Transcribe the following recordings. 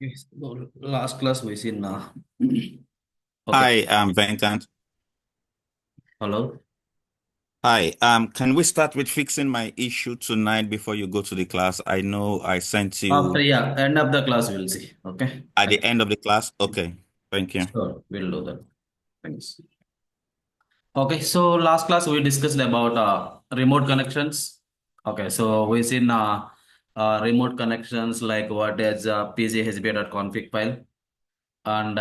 Yes, so last class we seen okay. Hi, Venkat. Hello. Hi. Can we start with fixing my issue tonight before you go to the class? I know I sent After you end of the class we'll see. Okay. at the Thanks. end of the class. Okay. Thank you. Sure, we'll do that. Thanks. Okay, so last class we discussed about remote connections. Okay, so we seen remote connections like what is pghb.config file and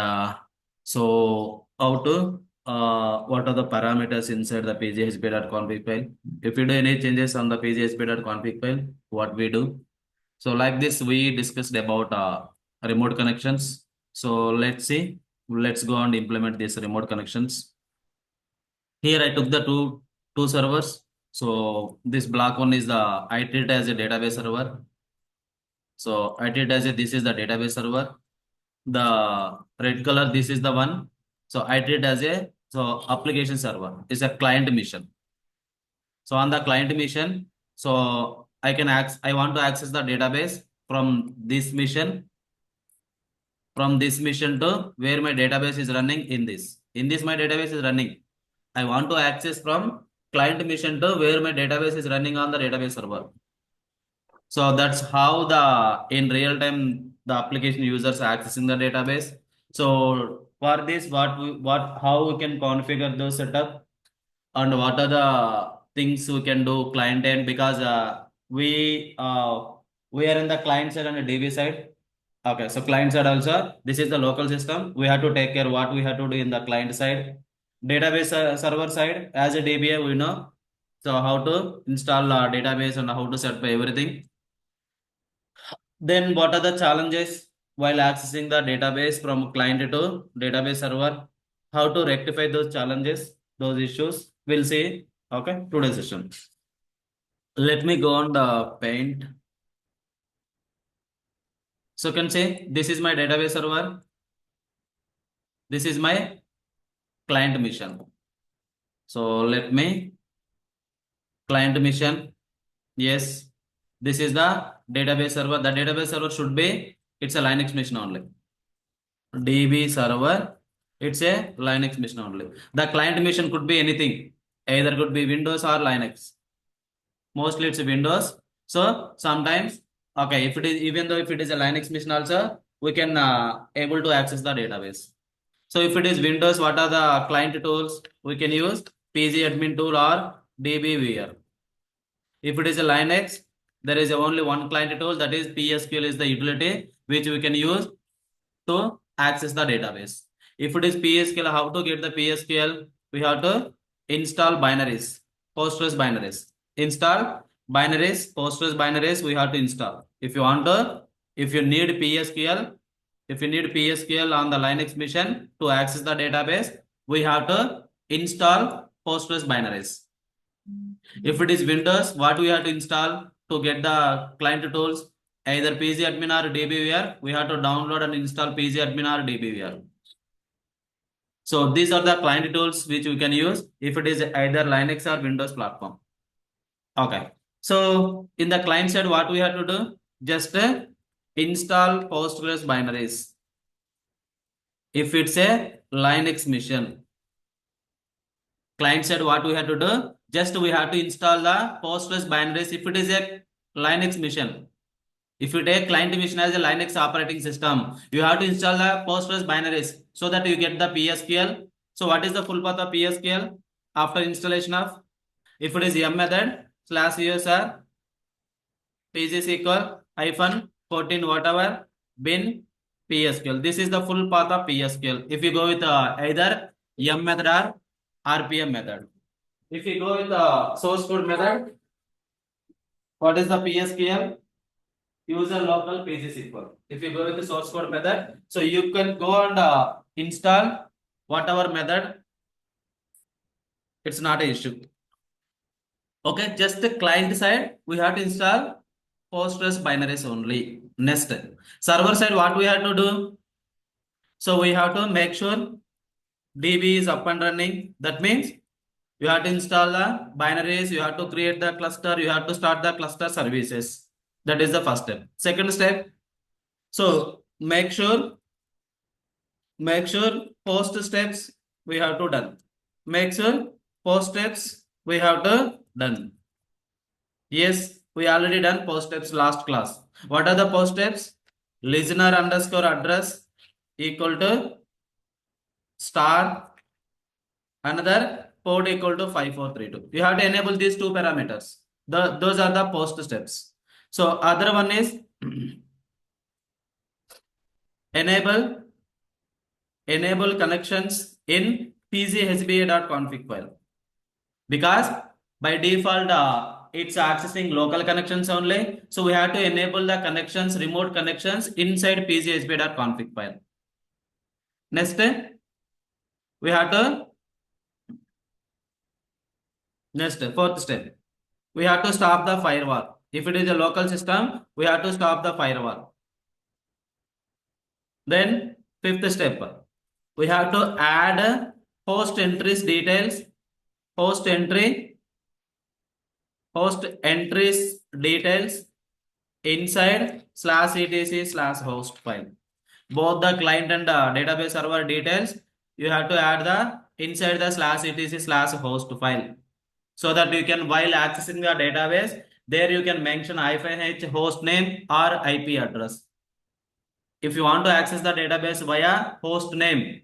so how to what are the parameters inside the pghb.config file. If you do any changes on the pghb.config file, what we do. So like this, we discussed about remote connections. So let's see. Let's go and implement these remote connections. Here I took the two servers. So this black one is I treat it as a database server. So I treat it as this is the database server. The red color, this is the one. So I treat it as application server. It's a client mission. So on the client mission, so I want to access the database from this mission to where my database is running in this. In this, my database is running. I want to access from client mission to where my database is running on the database server. So that's how in real time the application users are accessing the database. So for this, how we can configure the setup and what are the things we can do client end because we are in the client side and the DB side. Okay, so client side also, this is the local system. We have to take care what we have to do in the client side. Database server side, as a DBA, we know. So how to install database and how to set up everything. Then what are the challenges while accessing the database from client to database server? How to rectify those challenges, those issues? We'll see. Okay, today's session. Let me go on the paint. So you can say this is my database server. This is my client mission. So let me client mission. Yes, this is the database server. The database server should be it's a Linux mission only. DB server, it's a Linux mission only. The client mission could be anything, either could be Windows or Linux. Mostly it's Windows. So sometimes, okay, if it is even though if it is a Linux mission also, we can able to access the database. So if it is Windows, what are the client tools we can use? PG admin tool or DBVR. If it is a Linux, there is only one client tool, that is PSQL is the utility which we can use to access the database. If it is PSQL, how to get the PSQL? We have to install binaries, Postgres binaries. Install binaries, Postgres binaries, we have to install. If you need PSQL, on the Linux mission to access the database, we have to install Postgres binaries. If it is Windows, what we have to install to get the client tools? Either pgadmin or dbvr. We have to download and install pgadmin or dbvr. So these are the client tools which we can use if it is either Linux or Windows platform. Okay. So in the client side, what we have to do? Just install Postgres binaries. If it's a Linux mission, client side, what we have to do? Just we have to install the Postgres binaries if it is a Linux mission. If you take client mission as a Linux operating system, you have to install the Postgres binaries so that you get the PSQL. So what is the full path of PSQL after installation of? If it is M method /usr pgsql -14 whatever bin PSQL. This is the full path of PSQL. If you go with either M method or RPM method. If you go with the source code method, what is the PSQL? User local PGSQL. If you go with the source code method, so you can go and install whatever method. It's not an issue. Okay, just the client side, we have to install Postgres binaries only. Next, server side, what we have to do? So we have to make sure DB is up and running. That means you have to install the binaries, you have to create the cluster, you have to start the cluster services. That is the first step. Second step, so make sure post steps we have to done. Make sure post steps we have to done. Yes, we already done post steps last class. What are the post steps? Listener underscore address equal to star another port equal to 5432. You have to enable these two parameters. Those are the post steps. So other one is enable connections in pghba.config file, because by default it's accessing local connections only, so we have to enable the connections, remote connections inside pghba.config file. Next, we have to fourth step, we have to stop the firewall. If it is a local system, we have to stop the firewall. Then fifth step, we have to add host entries details, host entries details inside /etc/host file. Both the client and database server details you have to add the inside the /etc/host file, so that you can, while accessing the database, there you can mention -h host name or IP address. If you want to access the database via host name,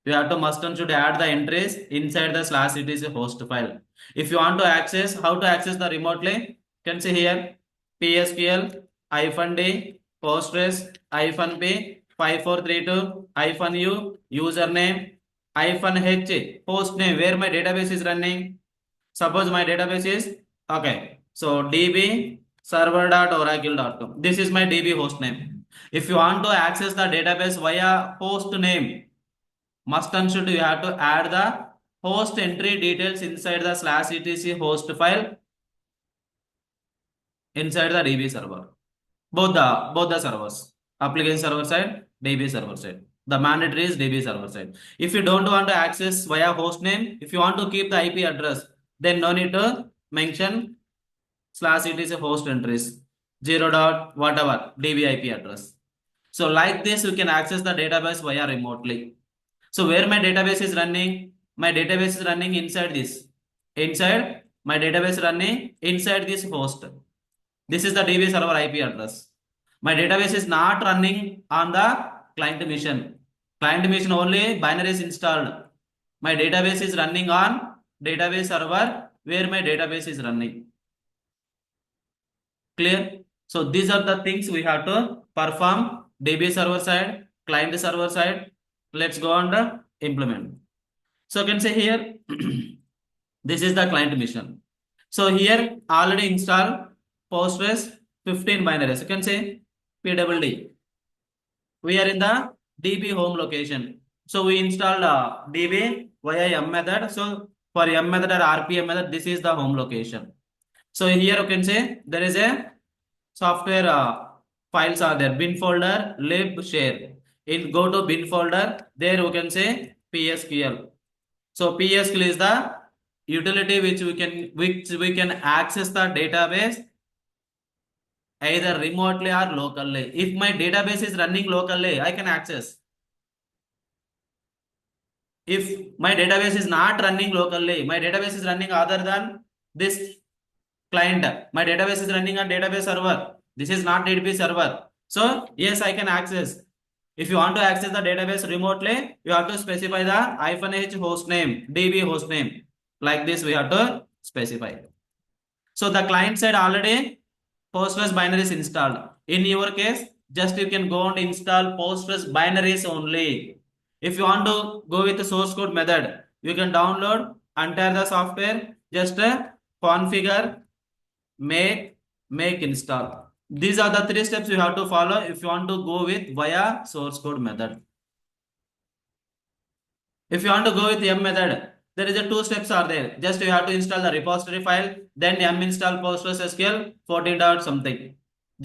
you have to must and should add the entries inside the /etc/host file. If you want to access, how to access the remotely, you can see here PSQL -d Postgres -p 5432 -u username -h host name where my database is running. Suppose my database is okay, so db server.oracle.com. This is my db host name. If you want to access the database via host name, must and should you have to add the host entry details inside the /etc/host file inside the DB server. Both the servers, application server side, DB server side. The mandatory is DB server side. If you don't want to access via host name, if you want to keep the IP address, then no need to mention /etc/host entries 0. whatever DB IP address. So like this, you can access the database via remotely. So where my database is running? My database is running inside this. Inside my database running inside this host. This is the DB server IP address. My database is not running on the client machine. Client machine only binary is installed. My database is running on database server where my database is running. Clear? So these are the things we have to perform: DB server side, client server side. Let's go on the implement. So you can say here, this is the client mission. So here already install Postgres 15 binaries. You can say PWD. We are in the DB home location. So we installed DB via M method. So for M method or RPM method, this is the home location. So here you can say there is a software files are there, bin folder, lib, share. In go to bin folder, there you can say PSQL. So PSQL is the utility which we can access the database either remotely or locally. If my database is running locally, I can access. If my database is not running locally, my database is running other than this client, my database is running on database server. This is not DB server. So yes, I can access. If you want to access the database remotely, you have to specify the -h host name, DB host name. Like this, we have to specify. So the client side already Postgres binaries installed. In your case, just you can go and install Postgres binaries only. If you want to go with the source code method, you can download entire the software, just configure, make install. These are the 3 steps you have to follow if you want to go with via source code method. If you want to go with M method, there is a 2 steps are there. Just you have to install the repository file, then M install PostgreSQL 14. something.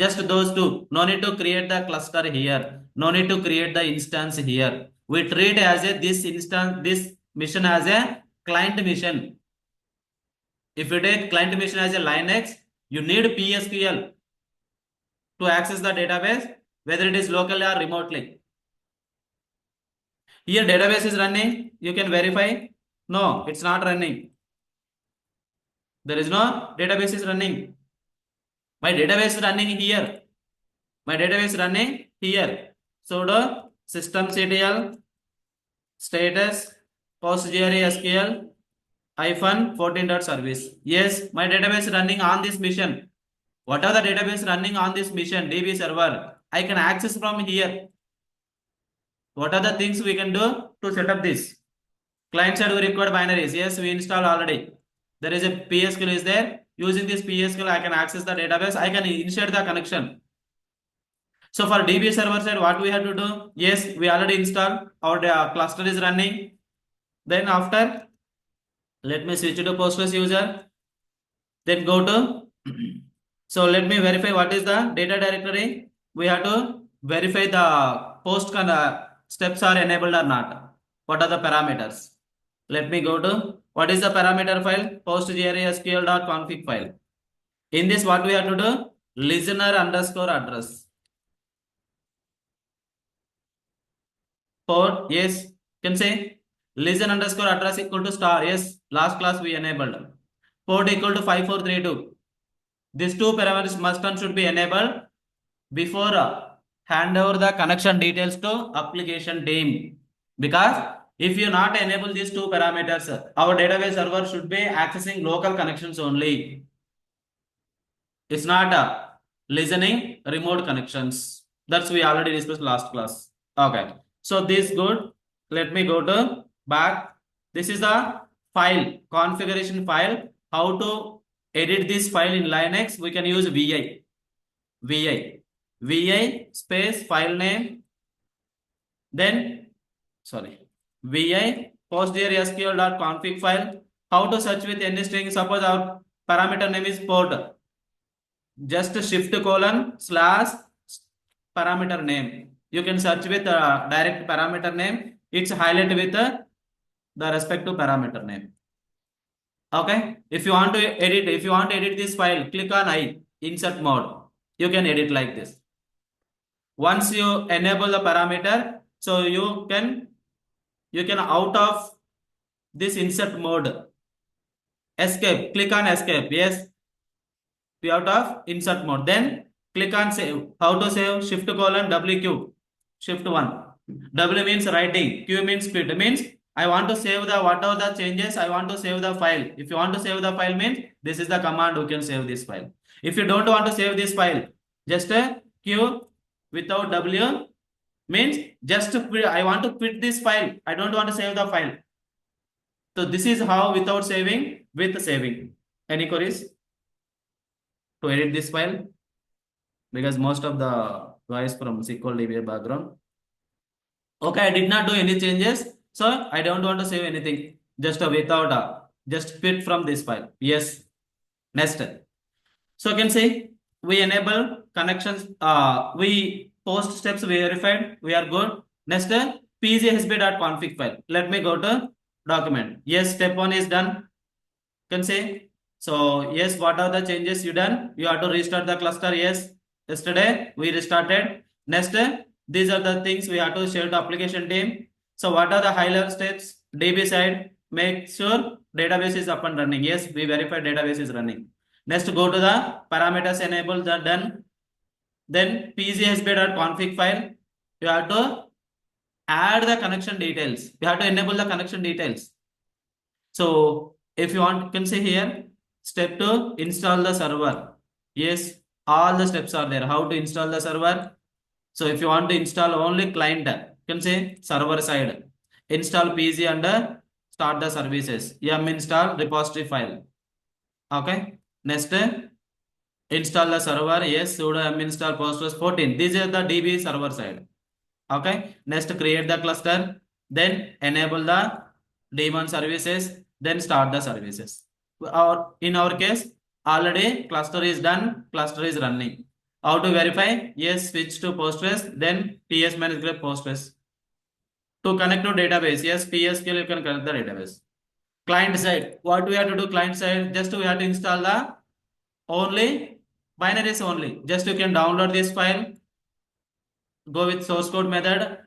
Just those 2. No need to create the cluster here. No need to create the instance here. We treat as this mission as a client mission. If you take client mission as a Linux, you need PSQL to access the database. whether it is locally or remotely. Here database is running, you can verify. No, it's not running. There is no database is running. My database is running here. My database is running here. Sudo systemctl status postgresql -14.service. Yes, my database is running on this mission. What are the database running on this mission? DB server. I can access from here. What are the things we can do to set up this? Client side we require binaries. Yes, we install already. There is a PSQL is there. Using this PSQL, I can access the database. I can insert the connection. So for DB server side, what we have to do? Yes, we already installed. Our cluster is running. Then after, let me switch to Postgres user. Then go to. So let me verify what is the data directory. We have to verify the post steps are enabled or not. What are the parameters? Let me go to what is the parameter file? postgresql.config file. In this, what we have to do? Listener underscore address. Port, yes, can say listen underscore address equal to star. Yes, last class we enabled. Port equal to 5432. These two parameters must and should be enabled before hand over the connection details to application team. Because if you not enable these two parameters, our database server should be accessing local connections only. It's not listening remote connections. That's we already discussed last class. Okay. So this good. Let me go to back. This is the file configuration file. How to edit this file in Linux? We can use vi space file name. Then vi postgresql.config file. How to search with any string? Suppose our parameter name is port. Just shift / parameter name. You can search with direct parameter name. It's highlighted with the respective parameter name. Okay. If you want to edit this file, click on I insert mode. You can edit like this. Once you enable the parameter, so you can out of this insert mode. Escape. Click on escape. Yes. Be out of insert mode. Then click on save. How to save? Shift : WQ. Shift 1. W means writing. Q means quit. Means I want to save the whatever the changes. I want to save the file. If you want to save the file means this is the command. You can save this file. If you don't want to save this file, just Q without W means just I want to quit this file. I don't want to save the file. So this is how without saving with saving. Any queries to edit this file? Because most of the guys from SQL DBA background. Okay, I did not do any changes. So I don't want to save anything. Just without just quit from this file. Yes. Next. So you can see we enable connections. We post steps we verified. We are good. Next, pghsb.config file. Let me go to document. Yes, step 1 is done. You can say. So yes, what are the changes you done? You have to restart the cluster. Yes, yesterday we restarted. Next, these are the things we have to share to application team. So what are the high level steps? DB side, make sure database is up and running. Yes, we verify database is running. Next, go to the parameters enable that done. Then pghsb.config file. You have to add the connection details. You have to enable the connection details. So if you want, you can say here, step 2, install the server. Yes, all the steps are there. How to install the server? So if you want to install only client, you can say server side. Install PG and start the services. Yum install repository file. Okay. Next, install the server. Yes, sudo yum install postgres 14. These are the DB server side. Okay. Next, create the cluster. Then enable the daemon services. Then start the services. Or in our case, already cluster is done. Cluster is running. How to verify? Yes, switch to Postgres. Then ts -grep Postgres. To connect to database. Yes, PSQL you can connect the database. Client side. What we have to do client side? Just we have to install the only binaries only. Just you can download this file. go with source code method.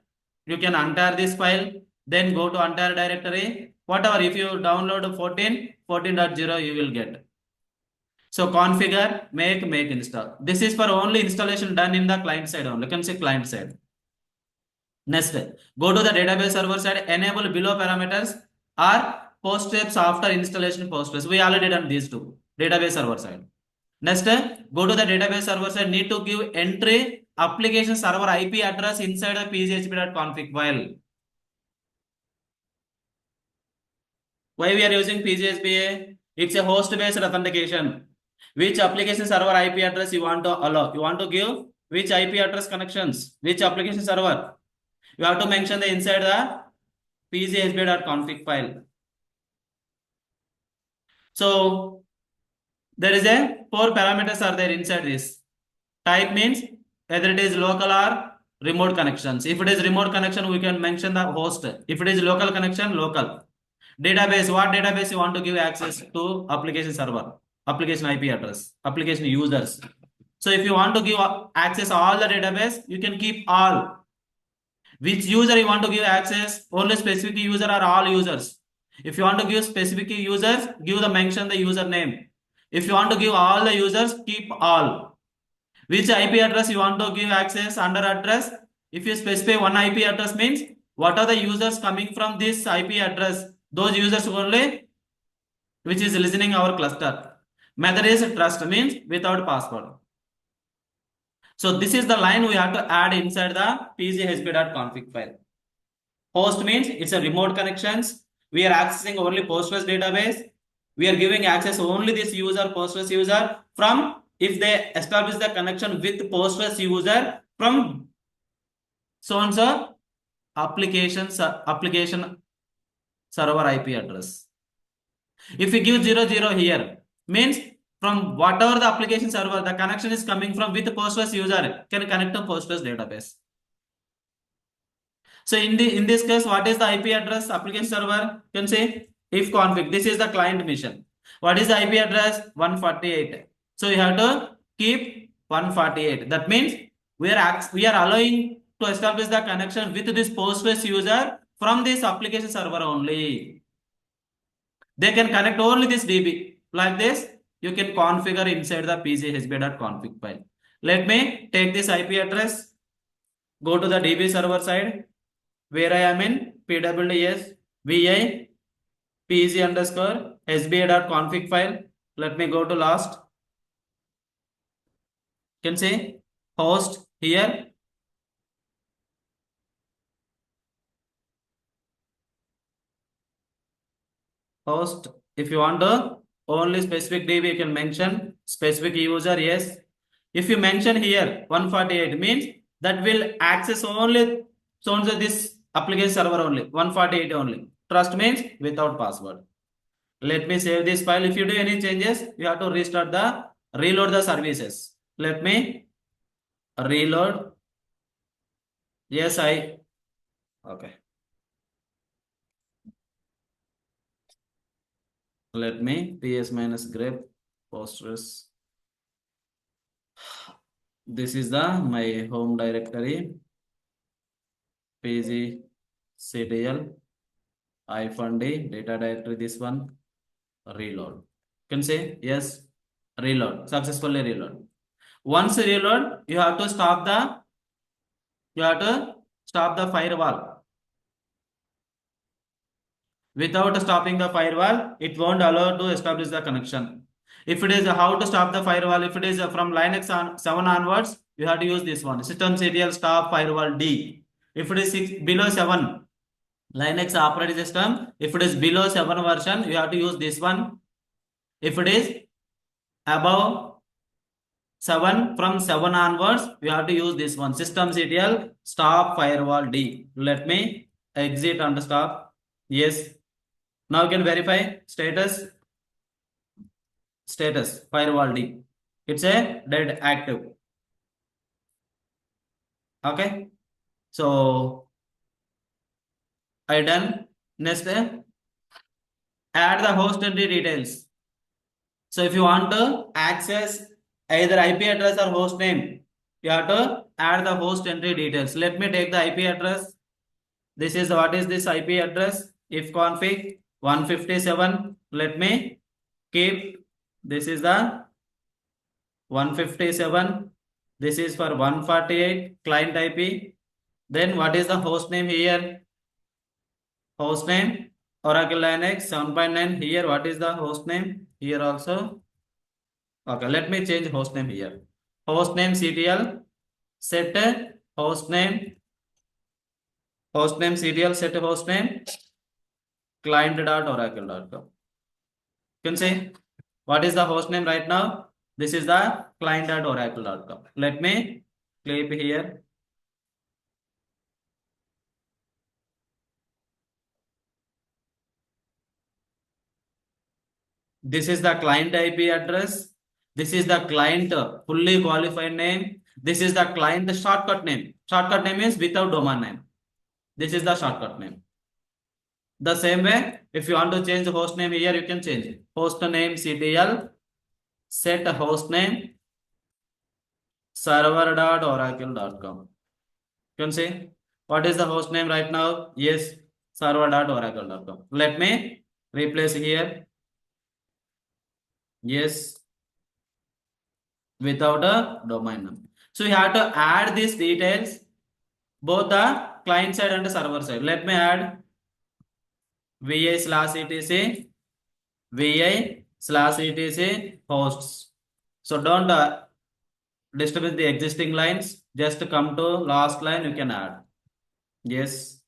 You can untar this file, then go to untar directory. Whatever, if you download 14.0, you will get. So configure, make install. This is for only installation done in the client side only. You can say client side. Next, go to the database server side, enable below parameters or post steps after installation Postgres. We already done these two, database server side. Next, go to the database server side, need to give entry application server IP address inside the pghp.config file. Why we are using PGSBA? It's a host-based authentication. Which application server IP address you want to allow? You want to give which IP address connections? Which application server? You have to mention the inside the pgsba.config file. So there is a 4 parameters are there inside this. Type means whether it is local or remote connections. If it is remote connection, we can mention the host. If it is local connection, local. Database, what database you want to give access to application server, application IP address, application users. So if you want to give access all the database, you can keep all. Which user you want to give access, only specific user or all users. If you want to give specific users, give the mention the username. If you want to give all the users, keep all. Which IP address you want to give access under address? If you specify one IP address means what are the users coming from this IP address? Those users only which is listening our cluster. Method is trust means without password. So this is the line we have to add inside the pghp.config file. Host means it's a remote connections. We are accessing only Postgres database. We are giving access only this user, Postgres user, from if they establish the connection with Postgres user from so and so application server IP address. If we give 00 here, means from whatever the application server, the connection is coming from with Postgres user can connect to Postgres database. So in this case, what is the IP address application server? You can say if config. This is the client mission. What is the IP address? 148. So you have to keep 148. That means we are allowing to establish the connection with this Postgres user from this application server only. They can connect only this DB. Like this, you can configure inside the pghp.config file. Let me take this IP address, go to the DB server side, where I am in pwds vi pg underscore sba.config file. Let me go to last. You can say host here. Host, if you want to only specific DB, you can mention specific user, yes. If you mention here 148 means that will access only so this application server only 148 only. Trust means without password. Let me save this file. If you do any changes, you have to reload the services. Let me reload. Yes, okay. Let me ps minus grep postgres. This is my home directory. pgctl -d data directory, this one. Reload. You can say yes, reload, successfully reload. Once reload, you have to stop the firewall. Without stopping the firewall, it won't allow to establish the connection. If it is how to stop the firewall, if it is from Linux 7 onwards, you have to use this one, systemctl stop firewall D. If it is below 7 Linux operating system, if it is below 7 version, you have to use this one. If it is above 7, from 7 onwards, you have to use this one, systemctl stop firewall D. Let me exit and stop. Yes. Now you can verify status firewall D. It's a dead active. Okay. So I done. Next, add the host entry details. So if you want to access either IP address or host name, you have to add the host entry details. Let me take the IP address. This is what is this IP address? If config 157. Let me keep. This is the 157. This is for 148 client IP. Then what is the host name here? Host name Oracle Linux 7.9. Here what is the host name? Here also. Okay, let me change host name here. Host name CTL set host name CTL set host name client.oracle.com. You can say what is the host name right now? This is the client.oracle.com. Let me click here. This is the client IP address. This is the client fully qualified name. This is the client shortcut name. Shortcut name is without domain name. This is the shortcut name. The same way, if you want to change the host name here, you can change it. Host name CTL set host name server.oracle.com. You can see what is the host name right now? Yes, server.oracle.com. Let me replace here. Yes, without a domain name. So you have to add these details both the client side and the server side. Let me add vi/etc vi/etc hosts. So don't disturb the existing lines. Just come to last line. You can add. Yes.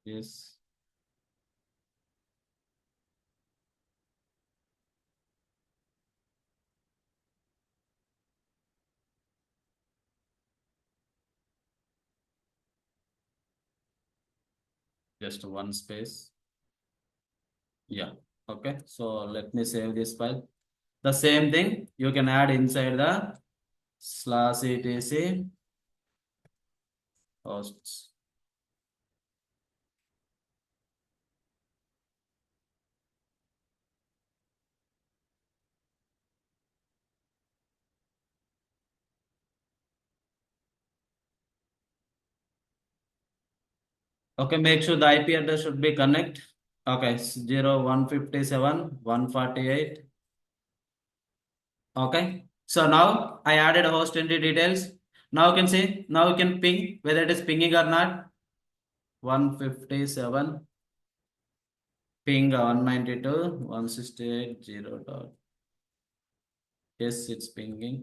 Yes. Just one space. Yeah. Okay. So let me save this file. The same thing you can add inside the /etc hosts. Okay, make sure the IP address should be connect. Okay, 0157 148. Okay, so now I added host entry details. Now you can see, now you can ping whether it is pinging or not. 157 ping 192 168.0. Yes, it's pinging.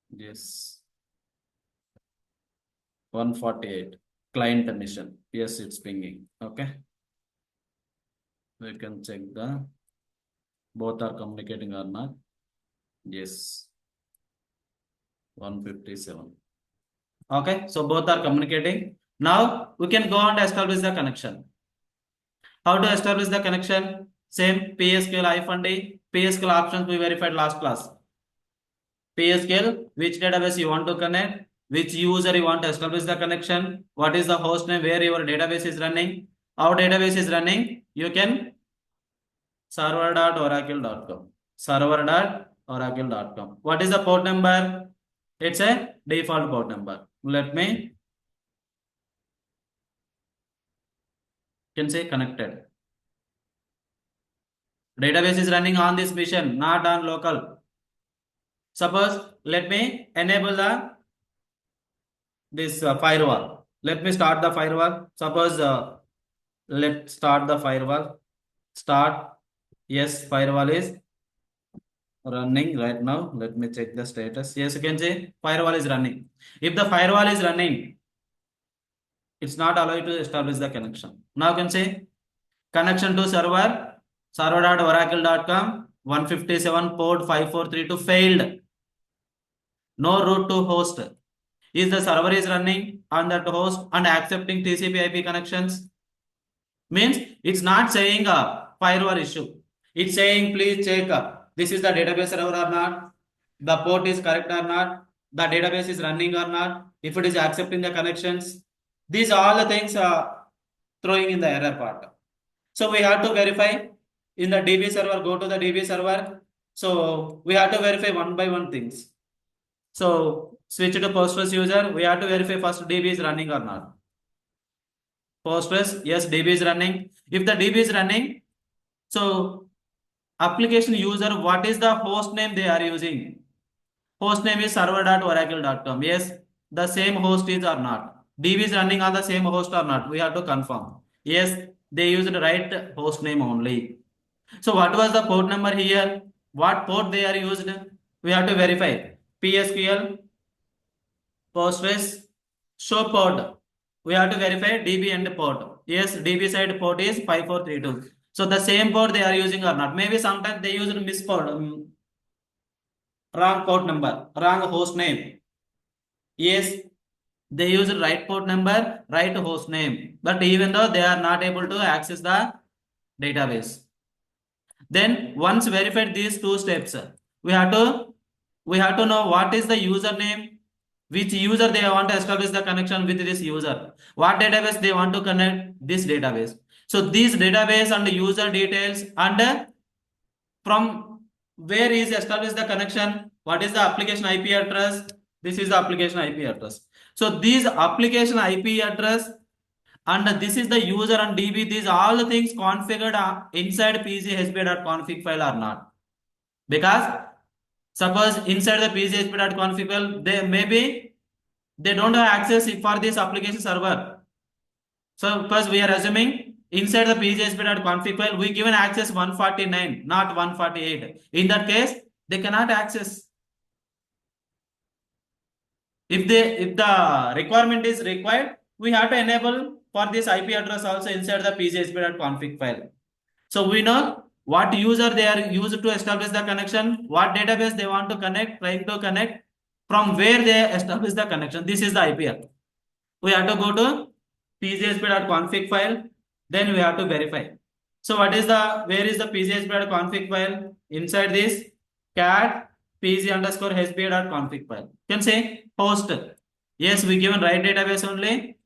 Yes. 148 client mission. Yes, it's pinging. Okay. We can check the both are communicating or not. Yes. 157. Okay, so both are communicating. Now we can go and establish the connection. How to establish the connection? Same PSQL-D. PSQL options we verified last class. PSQL, which database you want to connect, which user you want to establish the connection, what is the host name where your database is running. Our database is running, you can server.oracle.com. Server.oracle.com. What is the port number? It's a default port number. Let me can say connected. Database is running on this mission, not on local. Suppose let me enable the this firewall. Let me start the firewall. Suppose let's start the firewall. Start. Yes, firewall is running right now. Let me check the status. Yes, you can say firewall is running. If the firewall is running, it's not allowed to establish the connection. Now you can say connection to server.oracle.com 157 port 5432 failed. No route to host. Is the server is running on that host and accepting TCP IP connections? Means it's not saying a firewall issue. It's saying please check this is the database server or not, the port is correct or not, the database is running or not, if it is accepting the connections. These are all the things throwing in the error part. So we have to verify in the DB server, go to the DB server. So we have to verify one by one things. So switch to Postgres user. We have to verify first DB is running or not. Postgres, yes, DB is running. If the DB is running, so application user, what is the host name they are using? Host name is server.oracle.com. Yes, the same host is or not. DB is running on the same host or not. We have to confirm. Yes, they used the right host name only. So what was the port number here? What port they are used? We have to verify. PSQL, Postgres, show port. We have to verify DB and port. Yes, DB side port is 5432. So the same port they are using or not. Maybe sometimes they use miss port, wrong port number, wrong host name. Yes, they use right port number, right host name. But even though they are not able to access the database. Then once verified these two steps, we have to know what is the username, which user they want to establish the connection with this user, what database they want to connect this database. So these database and user details and from where is established the connection, what is the application IP address, this is the application IP address. So these application IP address and this is the user and DB, these all the things configured inside pchp.config file or not. Because suppose inside the pchp.config file, they don't have access for this application server. So first we are assuming inside the pchp.config file, we given access 149, not 148. In that case, they cannot access. If the requirement is required, we have to enable for this IP address also inside the pchp.config file. So we know what user they are used to establish the connection, what database they want to connect, trying to connect, from where they establish the connection. This is the IP address. We have to go to pchp.config file, then we have to verify. So where is the pchp.config file? Inside this cat pg_hp.config file. You can say host. Yes, we given right database only.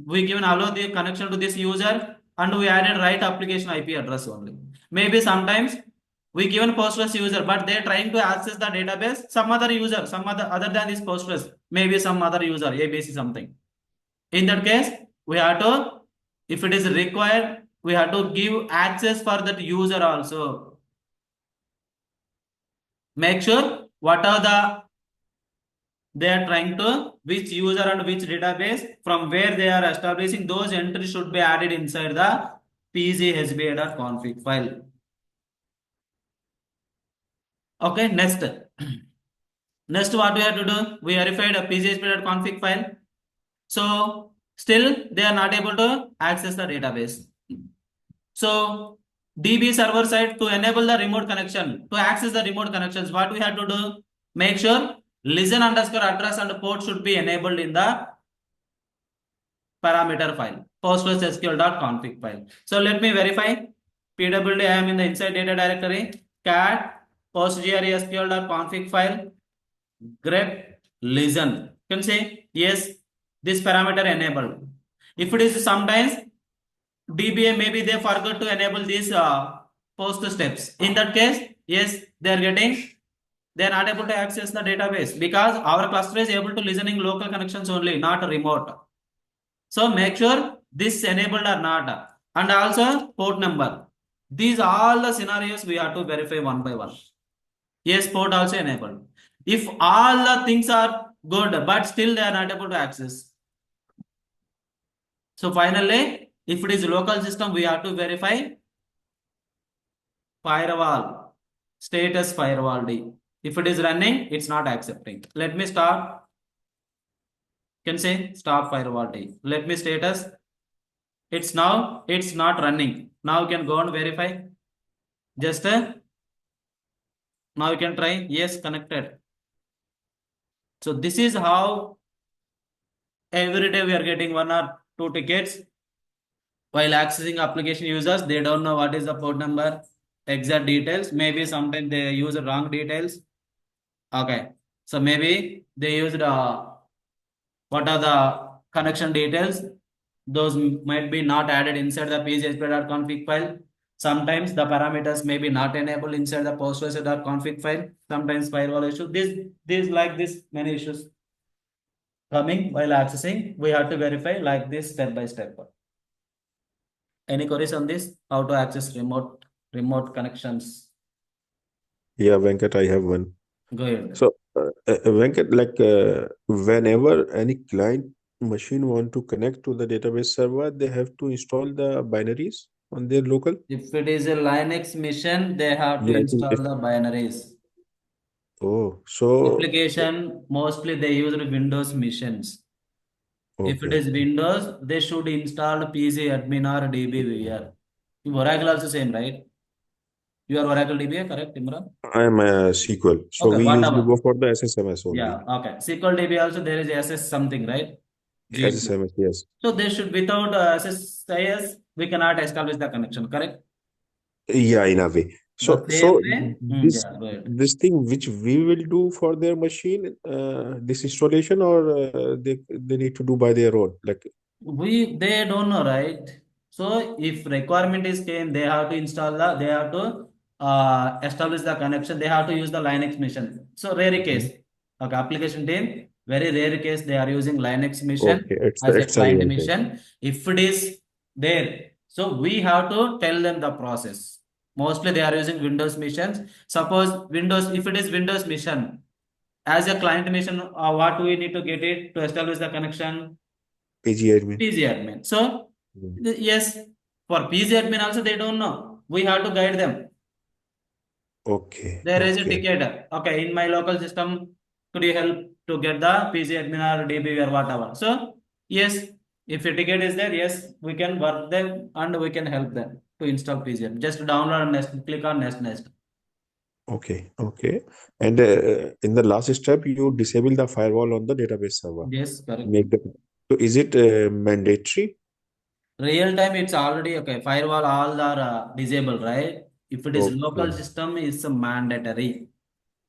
We given allow the connection to this user and we added right application IP address only. Maybe sometimes we given Postgres user, but they're trying to access the database, some other user, some other than this Postgres, maybe some other user, ABC something. In that case, we have to, if it is required, we have to give access for that user also. Make sure what are they are trying to, which user and which database, from where they are establishing, those entries should be added inside the pchp.config file. Okay, next. Next, what we have to do? We verified a pchp.config file. So still they are not able to access the database. So DB server side, to enable the remote connection, to access the remote connections, what we have to do? Make sure listen_address and port should be enabled in the parameter file, postgresql.config file. So let me verify. PWD, I am in the inside data directory, cat postgresql.config file, grep listen. You can say yes, this parameter enabled. If it is sometimes DBA, maybe they forgot to enable these post steps. In that case, yes, they are not able to access the database because our cluster is able to listening local connections only, not remote. So make sure this enabled or not, and also port number. These all the scenarios we have to verify one by one. Yes, port also enabled. If all the things are good, but still they are not able to access. So finally, if it is local system, we have to verify firewall, status firewall D. If it is running, it's not accepting. Let me start. Can say stop firewall D. Let me status. It's not running. Now you can go and verify. Just now you can try. Yes, connected. So this is how every day we are getting 1 or 2 tickets. While accessing application users, they don't know what is the port number, exact details. Maybe sometimes they use the wrong details. Okay. So maybe they used what are the connection details. those might be not added inside the pgsp.config file. Sometimes the parameters may be not enabled inside the postgresql.config file. Sometimes firewall issue. This like this many issues coming while accessing. We have to verify like this step by step. Any queries on this? How to access remote connections? Yeah, Venkat, I have one. Go ahead. So, Venkat, like whenever any client machine want to connect to the database server, they have to install the binaries on their local. If it is a Linux mission, they have to Yeah, I think install the binaries. oh, so Application mostly they use Windows missions. If it okay. is Windows, they should install PC admin or DBA. Oracle also same, right? You are Oracle DBA, correct, Imran? I am a SQL, so Okay, we usually whatever. go for the SSMS Yeah, only. okay. SQL DB also there is SS something, right? GMP. SSMS, yes. So they should without SSIS, we cannot establish the connection, correct? Yeah, in a way. The So, same so way, this yeah, go ahead. this thing which we will do for their machine, this installation, or they need to do by their own, like. They don't know, right? So if requirement is came, they have to install they have to establish the connection, they have to use the Linux mission. So rare case, okay, application team, very rare case they are using Linux mission Okay, as a it's a client real thing. mission. If it is there, so we have to tell them the process. Mostly they are using Windows missions. Suppose Windows, if it is Windows mission, as a client mission, what we need to get it to establish the connection? PG admin. PG admin. So, Mm. yes, for PG admin also they don't know. We have to guide them. Okay, There is a okay, ticket. Okay, in my local system, could you help to get the PG admin or DB or whatever? So, yes, if a ticket is there, yes, we can work them and we can help them to install PG admin. Just download and click on next. okay. And in the last step, you disable the firewall on the database server. Yes, correct. Make the so is it mandatory? Real time, it's already okay. Firewall all are disabled, right? If it is local Okay, system, it's mandatory.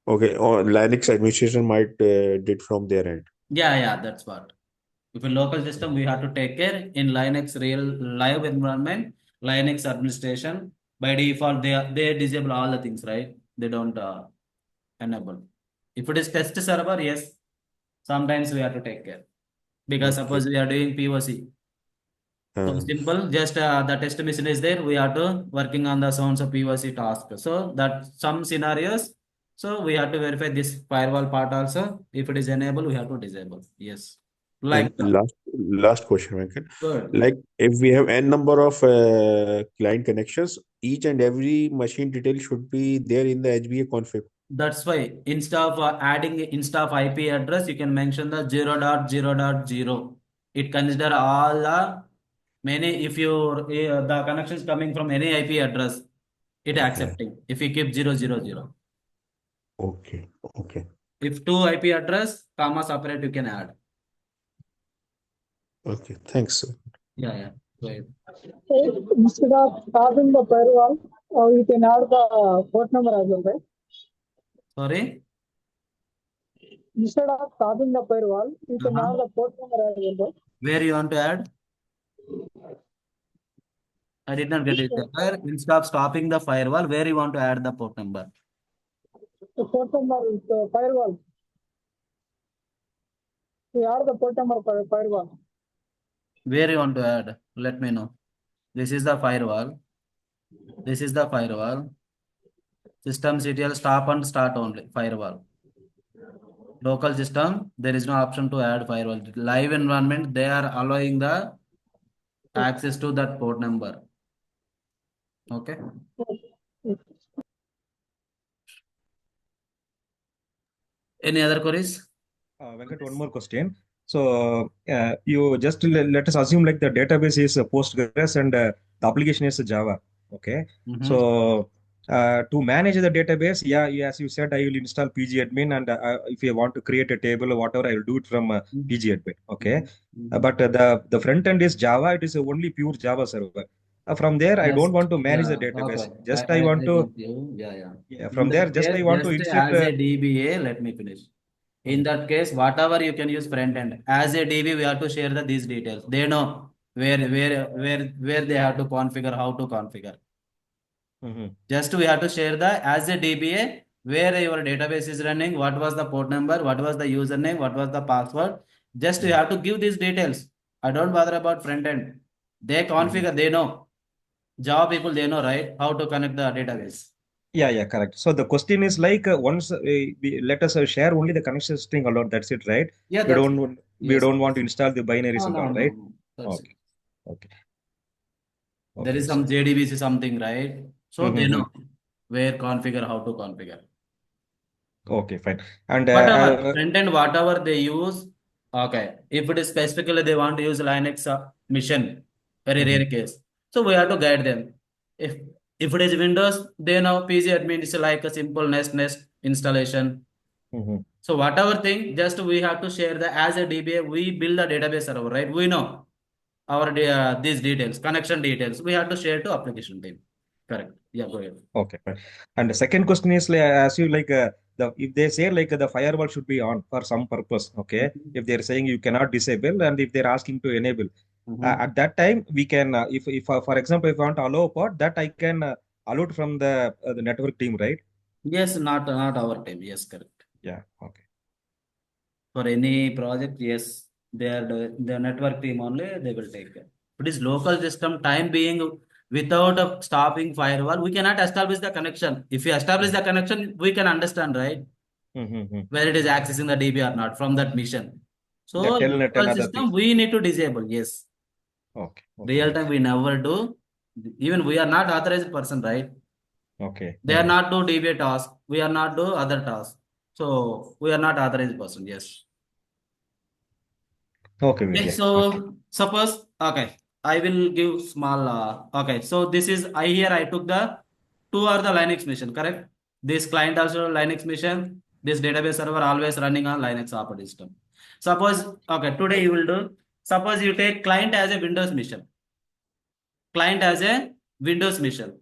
okay. Or Linux administration might did from their end. Yeah, that's what. If a local system, we have to take care in Linux real live environment, Linux administration. By default, they disable all the things, right? They don't enable. If it is test server, yes, sometimes we have to take care because Okay. suppose we are doing POC. So Uh, simple, just the test machine is there. We have to working on the sounds of POC task. So that some scenarios. So we have to verify this firewall part also. If it is enabled, we have to disable. Yes, and like that. last question, Venkat. Good. Like if we have n number of client connections, each and every machine detail should be there in the HBA config. That's why instead of adding instead of IP address, you can mention the 0.0.0. It consider all the many. If you the connections coming from any IP address, it Okay, accepting. If you keep 0.0.0. okay, okay, If two IP address, comma separate, you can add. okay. Thanks. Yeah. Right. Instead of starting the firewall, we can add the port number as well, right? Sorry. Instead of starting the firewall, we can add the port number as well, right? Where you want to add? I did not get it there. Instead of stopping the firewall, where you want to add the port number? The port number is the firewall. We add the port number for firewall. Where you want to add? Let me know. This is the firewall. This is the firewall. System CTL stop and start only. Firewall. Local system, there is no option to add firewall. Live environment, they are allowing the access to that port number. Okay. Any other queries? Venkat, one more question. So you just let us assume like the database is Postgres and the application is Java. Okay. So to manage the database, as you said, I will install pgadmin, and if you want to create a table or whatever, I will do it from pgadmin. Okay. But the front end is Java. It is only pure Java server. From there, I don't want to manage the database. Okay. Just I want I to. got you. Yeah. Yeah, In from there, that just case, I want to just insert. as a DBA, let me finish. In that case, whatever you can use front end. As a DB, we have to share these details. They know. where they have to configure, how to configure. Mhm. Just we have to share the as a DBA where your database is running, what was the port number, what was the username, what was the password. Just you have to give these details. I don't bother about front end. They configure, they know. Java people, they know, right? How to connect the database. Yeah, correct. So the question is like once let us share only the connection string alone. That's it, right? Yeah, We that's don't we yes. don't want to install the binaries No, and no, all, no, right? no. That's it. Okay, okay, There okay. is some JDBC something, right? So they know where configure, how to configure. Okay, fine. And Whatever front end, whatever they use, okay. If it is specifically they want to use Linux mission, very rare case. So we have to guide them. If if it is Windows, they know PC admin is like a simple nest installation. So whatever thing, just we have to share the as a DBA, we build the database server, right? We know our these details, connection details. We have to share to application team. Correct. Yeah, go ahead. Okay, fine. And the second question is like, as you like the if they say like the firewall should be on for some purpose, okay? If they're saying you cannot disable, and if they're asking to enable, at that time we can if for example if I want to allow a pod, that I can allow it from the network team, right? Yes, not our team. Yes, correct. Yeah. Okay. For any project, yes, the network team only they will take care. It is local system time being without a stopping firewall, we cannot establish the connection. If you establish the connection, we can understand, right? Where it is accessing the DB or not from that mission. So Yeah. Tell local other system things. we need to disable. Yes. Okay. Real time we never do. Even we are not authorized person, right? Okay. They are not do DBA task. We are not do other tasks. So we are not authorized person. Yes. Okay, Okay, Vijay. Okay. so suppose okay, I will give small. Okay, so this is I here I took the two are the Linux mission, correct? This client also Linux mission. This database server always running on Linux operating system. Suppose okay, today you will do. Suppose you take client as a Windows mission. Client as a Windows mission.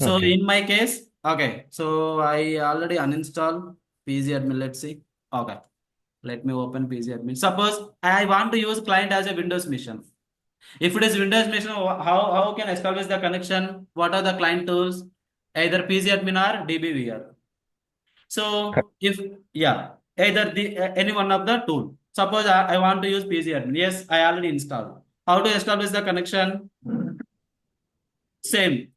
So Okay. in my case, okay, so I already uninstalled PC admin. Let's see. Okay. Let me open PC admin. Suppose I want to use client as a Windows mission. If it is Windows mission, how can I establish the connection? What are the client tools? Either PC admin or DBVR. So if yeah, either the any one of the tool. Suppose I want to use PC admin. Yes, I already installed. How to establish the connection? Same.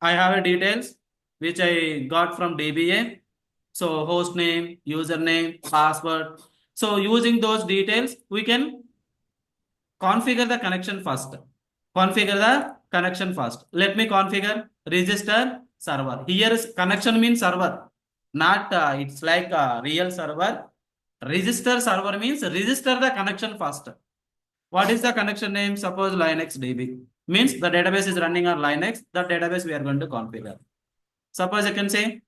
I have a details which I got from DBA. So host name, username, password. So using those details, we can configure the connection first. Configure the connection first. Let me configure register server. Here is connection means server, not it's like a real server. Register server means register the connection first. What is the connection name? Suppose Linux DB means the database is running on Linux. The database we are going to configure. Suppose I can say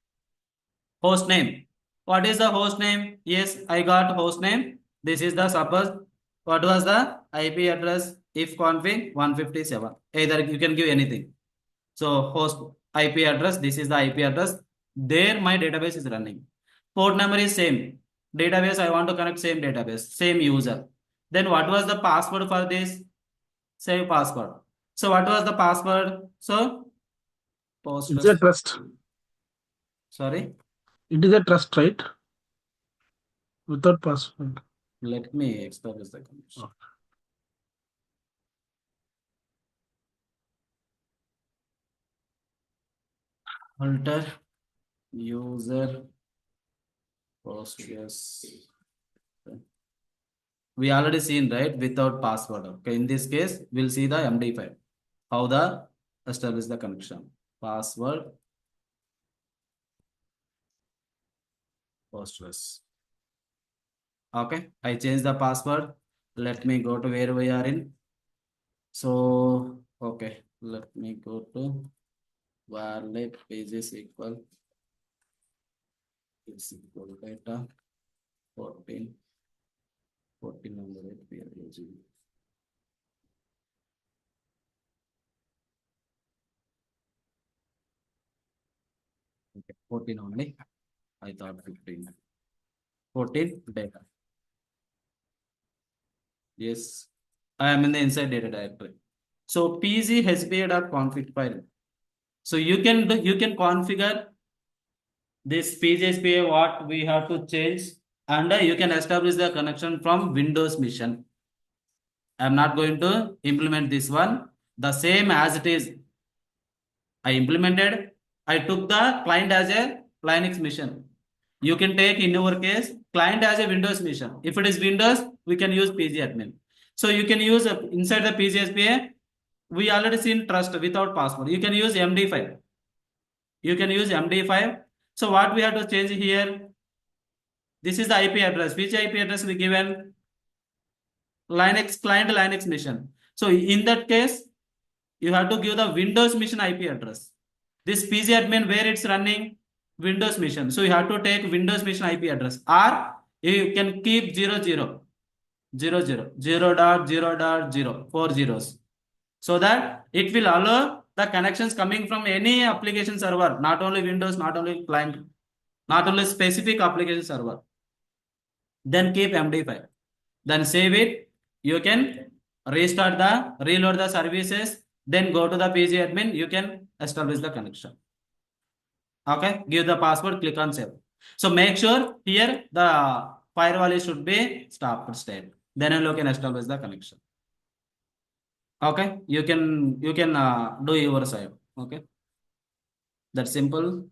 host name. What is the host name? Yes, I got host name. This is the suppose. What was the IP address? If config 157. Either you can give anything. So host IP address. This is the IP address. There my database is running. Port number is same. Database I want to connect same database, same user. Then what was the password for this? Save password. So what was the password? So It's a trust. sorry. It is a trust, right? Without password. Let me establish the connection. Okay. Alter user postgres. We already seen right without password. Okay, in this case, we'll see the MD5. How the establish the connection. Password postgres. Okay, I change the password. Let me go to where we are in. So okay, let me go to varlib pages equal is equal data 14 number 8 we are using. Okay, 14 only. I thought 15. 14 data. Yes. I am in the inside data directory. So pg_sba.config file. So you can configure this pg_sba what we have to change, and you can establish the connection from Windows machine. I am not going to implement this one. The same as it is. I implemented. I took the client as a Linux machine. You can take in your case client as a Windows machine. If it is Windows, we can use pgadmin. So you can use inside the pg_sba. We already seen trust without password. You can use MD5. You can use MD5. So what we have to change here? This is the IP address. Which IP address we given? Linux client Linux machine. So in that case, you have to give the Windows machine IP address. This pgadmin where it's running Windows machine. So you have to take Windows machine IP address, or you can keep 00 4 zeros, so that it will allow the connections coming from any application server, not only Windows, not only client, not only specific application server. Then keep MD5. Then save it. You can reload the services, then go to the pgadmin. You can establish the connection. Okay, give the password, click on save. So make sure here the firewall should be stopped state. Then you can establish the connection. Okay, you can do your side. Okay, that's simple.